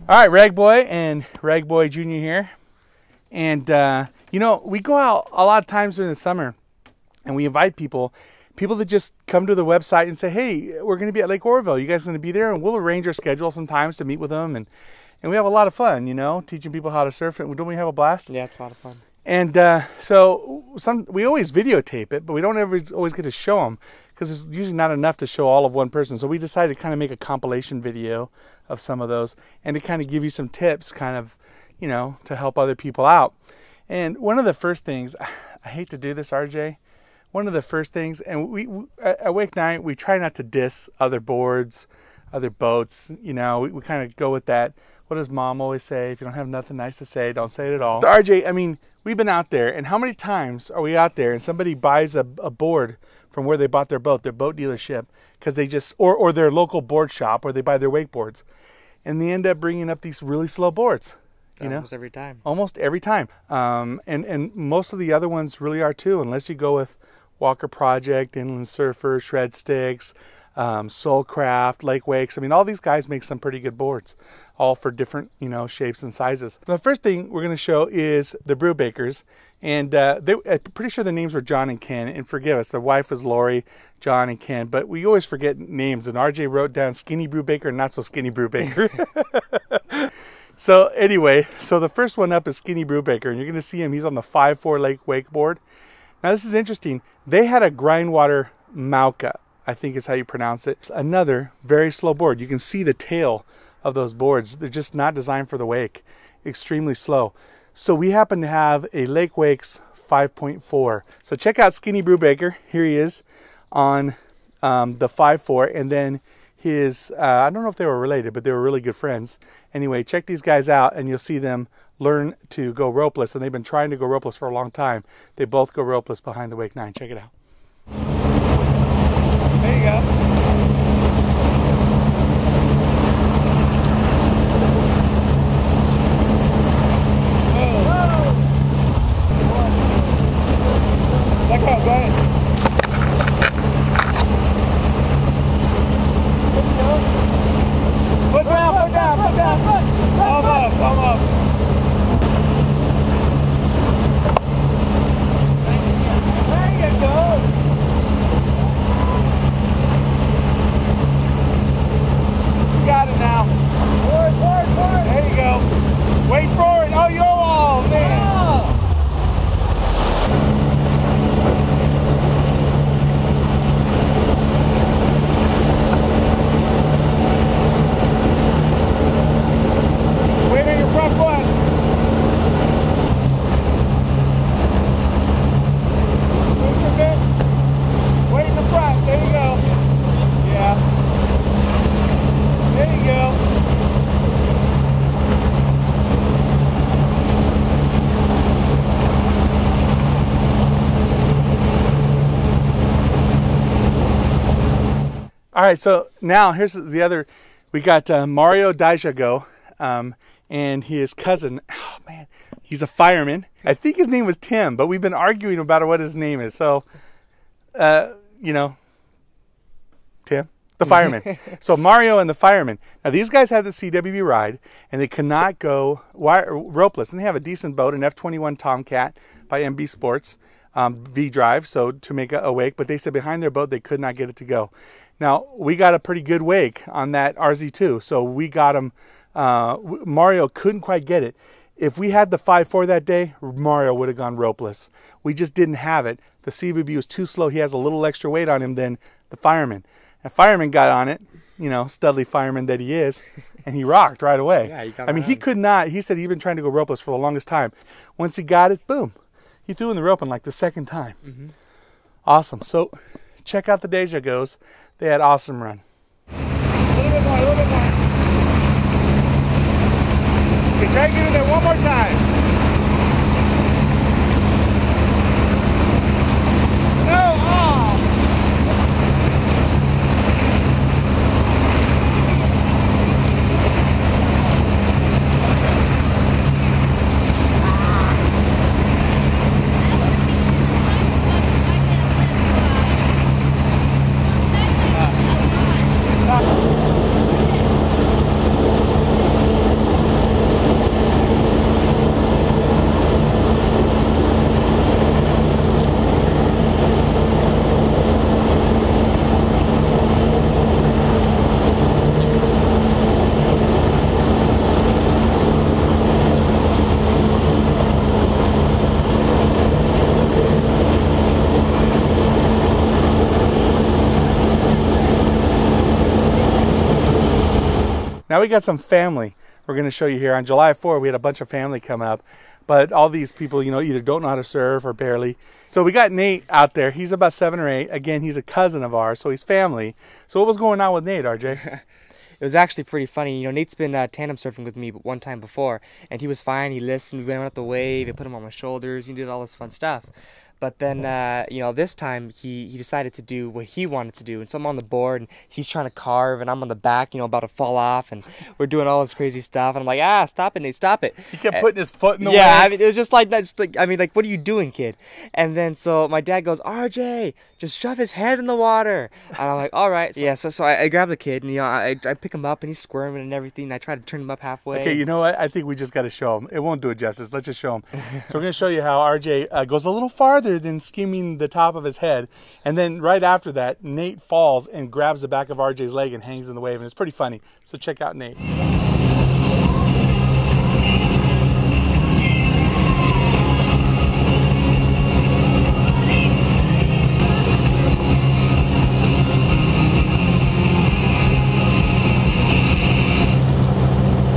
All right, Rag Boy and Rag Boy Jr. here. And, you know, we go out a lot of times during the summer and we invite people that just come to the website and say, hey, we're going to be at Lake Oroville. You guys going to be there? And we'll arrange our schedule sometimes to meet with them. And we have a lot of fun, you know, teaching people how to surf. And don't we have a blast? Yeah, it's a lot of fun. And so we always videotape it, but we don't always get to show them because there's usually not enough to show all of one person. So we decided to kind of make a compilation video of some of those and to kind of give you some tips kind of, you know, to help other people out. And one of the first things, I hate to do this, RJ, one of the first things, and we at Wake9, we try not to diss other boards, other boats, you know, we kind of go with that. What does mom always say? If you don't have nothing nice to say, don't say it at all. So RJ, I mean, we've been out there, and how many times are we out there and somebody buys a board from where they bought their boat dealership, because they just, or their local board shop, or they buy their wakeboards, and they end up bringing up these really slow boards. You know? Almost every time. Almost every time. And most of the other ones really are too, unless you go with Walker Project, Inland Surfer, Shred Sticks, Soulcraft, Lake Wakes. I mean, all these guys make some pretty good boards, all for different, you know, shapes and sizes. The first thing we're going to show is the Brewbakers, and I'm pretty sure the names were John and Ken, and forgive us, the wife was Lori, John and Ken, but we always forget names, and RJ wrote down Skinny Brewbaker and Not So Skinny Brewbaker. So anyway, so the first one up is Skinny Brewbaker, and you're going to see him. He's on the 5'4" Lake Wakeboard. Now this is interesting. They had a Grindwater Mauka, I think is how you pronounce it. It's another very slow board. You can see the tail of those boards. They're just not designed for the wake. Extremely slow. So we happen to have a Lake Wakes 5.4. So check out Skinny Brewbaker. Here he is on the 5'4", and then his, I don't know if they were related, but they were really good friends. Anyway, check these guys out and you'll see them learn to go ropeless, and they've been trying to go ropeless for a long time. They both go ropeless behind the Wake9. Check it out. There you go. Let go, go ahead. Put down, put down, put down. Almost, almost. There you go. You got it now. Forward, forward, forward. There you go. Wait forward. Oh, you're all, man. All right, so now here's the other. We got Mario Dijago, and his cousin. Oh man, he's a fireman. I think his name was Tim, but we've been arguing about what his name is. So, you know, Tim, the fireman. So Mario and the fireman. Now these guys had the CWB ride, and they cannot go ropeless, and they have a decent boat, an F21 Tomcat by MB Sports, V-drive, so to make a wake. But they said behind their boat they could not get it to go. Now, we got a pretty good wake on that RZ2, so we got him. Mario couldn't quite get it. If we had the 5'4" that day, Mario would have gone ropeless. We just didn't have it. The CBB was too slow. He has a little extra weight on him than the fireman. And fireman got on it, you know, studly fireman that he is, and he rocked right away. Yeah, I mean, he could not. He said he'd been trying to go ropeless for the longest time. Once he got it, boom. He threw in the rope in like the second time. Mm-hmm. Awesome. So check out the Deja Goes. They had awesome run. A little bit more, a little bit more. Okay, try to get in there one more time. No, oh! Now we got some family we're going to show you here. On July 4th, we had a bunch of family come up. But all these people, you know, either don't know how to surf or barely. So we got Nate out there. He's about 7 or 8. Again, he's a cousin of ours, so he's family. So what was going on with Nate, RJ? It was actually pretty funny. You know, Nate's been tandem surfing with me one time before, and he was fine. He listened. We went up the wave. I put him on my shoulders. He did all this fun stuff. But then, you know, this time he decided to do what he wanted to do. And so I'm on the board, and he's trying to carve, and I'm on the back, you know, about to fall off. And we're doing all this crazy stuff. And I'm like, stop it, Nate, stop it. He kept putting his foot in the way. Yeah, I mean, it was just like that. Just like, I mean, like, what are you doing, kid? And then so my dad goes, RJ, just shove his head in the water. And I'm like, all right. So, yeah, so I grab the kid, and, you know, I pick him up, and he's squirming and everything. And I try to turn him up halfway. Okay, you know what? I think we just got to show him. It won't do it justice. Let's just show him. So we're going to show you how RJ goes a little farther than skimming the top of his head, and then right after that Nate falls and grabs the back of RJ's leg and hangs in the wave, and it's pretty funny. So check out Nate.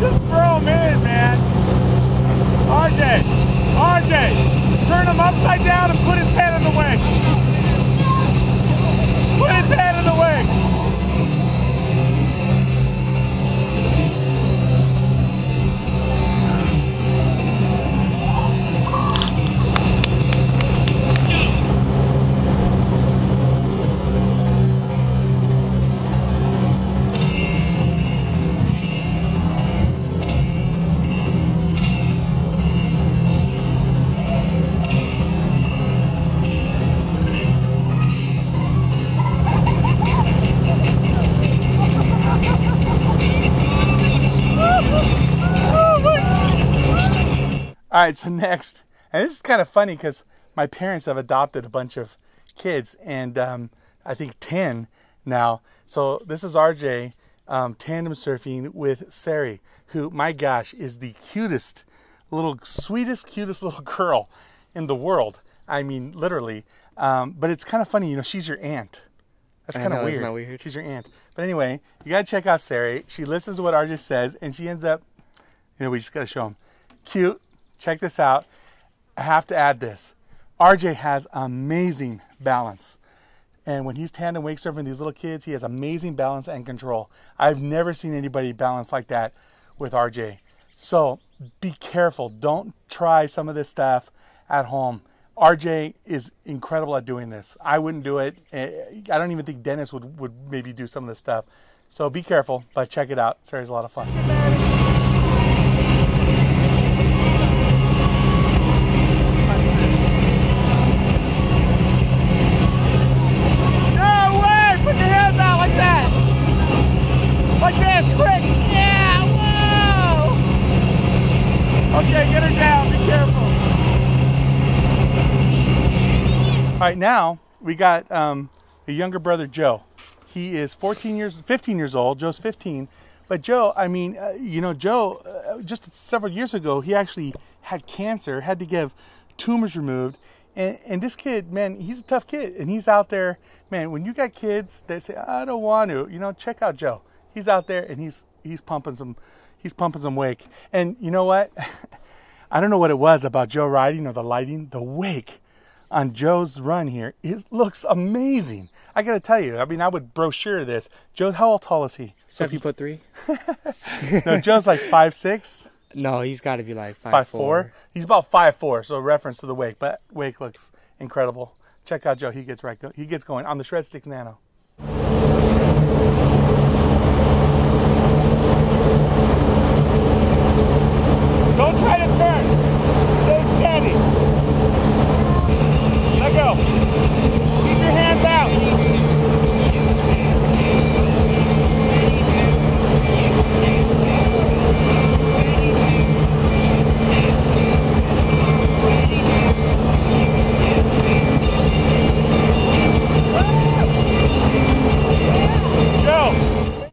Just throw him in, man. RJ, turn him upside down and put his head in the wing. Put his head in the wing. All right, so next, and this is kind of funny because my parents have adopted a bunch of kids, and I think 10 now. So this is RJ tandem surfing with Sari, who, my gosh, is the cutest, sweetest little girl in the world. I mean, literally. But it's kind of funny, you know, she's your aunt. That's kind of weird. Isn't that weird? She's your aunt. But anyway, you got to check out Sari. She listens to what RJ says, and she ends up, you know, we just got to show him. Cute. Check this out. I have to add this. RJ has amazing balance. And when he's tandem wake surfing these little kids, he has amazing balance and control. I've never seen anybody balance like that with RJ. So be careful. Don't try some of this stuff at home. RJ is incredible at doing this. I wouldn't do it. I don't even think Dennis would maybe do some of this stuff. So be careful, but check it out. Sari's a lot of fun. Like this, quick! Yeah, whoa! Okay, get her down, be careful. All right, now we got a younger brother, Joe. He is 15 years old. Joe's 15. But Joe, I mean, you know, Joe, just several years ago, he actually had cancer, had to get tumors removed. And this kid, man, he's a tough kid. And he's out there, man, when you got kids that say, I don't want to, you know, check out Joe. He's out there and he's pumping some wake. And you know what? I don't know what it was about Joe riding or the lighting. The wake on Joe's run here, it looks amazing. I gotta tell you, I mean, I would brochure this. Joe, how tall is he? 7'3". No, Joe's like 5'6". No, he's got to be like 5'4". He's about 5'4", so reference to the wake. But wake looks incredible. Check out Joe. He gets going on the Shred Sticks Nano. Don't try to turn. Stay steady. Let go. Keep your hands out.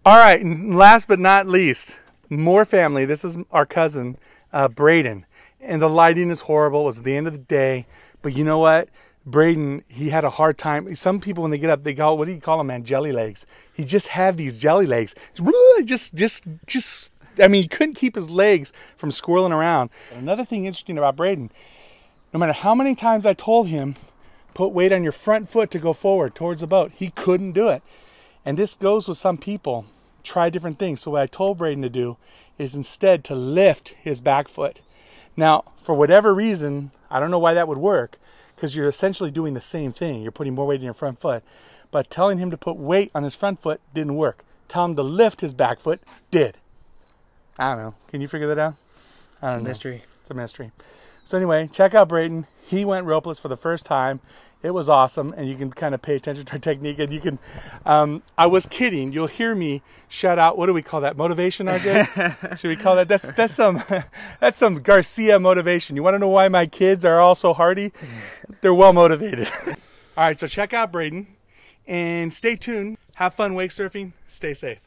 All right, and last but not least, more family. This is our cousin, Braden. And the lighting is horrible. It was at the end of the day. But you know what? Braden, he had a hard time. Some people, when they get up, they go, what do you call them, man? Jelly legs. He just had these jelly legs. Just, I mean, he couldn't keep his legs from swirling around. Another thing interesting about Braden, no matter how many times I told him, put weight on your front foot to go forward towards the boat, he couldn't do it. And this goes with some people. Try different things. So what I told Braden to do is instead to lift his back foot. Now, for whatever reason, I don't know why that would work, because you're essentially doing the same thing. You're putting more weight in your front foot. But telling him to put weight on his front foot didn't work. Tell him to lift his back foot did. I don't know. Can you figure that out? I don't know. Mystery. It's a mystery. So anyway, check out Braden. He went ropeless for the first time. It was awesome, and you can kind of pay attention to our technique. And you can, I was kidding. You'll hear me shout out. What do we call that? Motivation, RJ? Should we call that? That's some Garcia motivation. You want to know why my kids are all so hardy? They're well motivated. All right, so check out Braden, and stay tuned. Have fun wake surfing. Stay safe.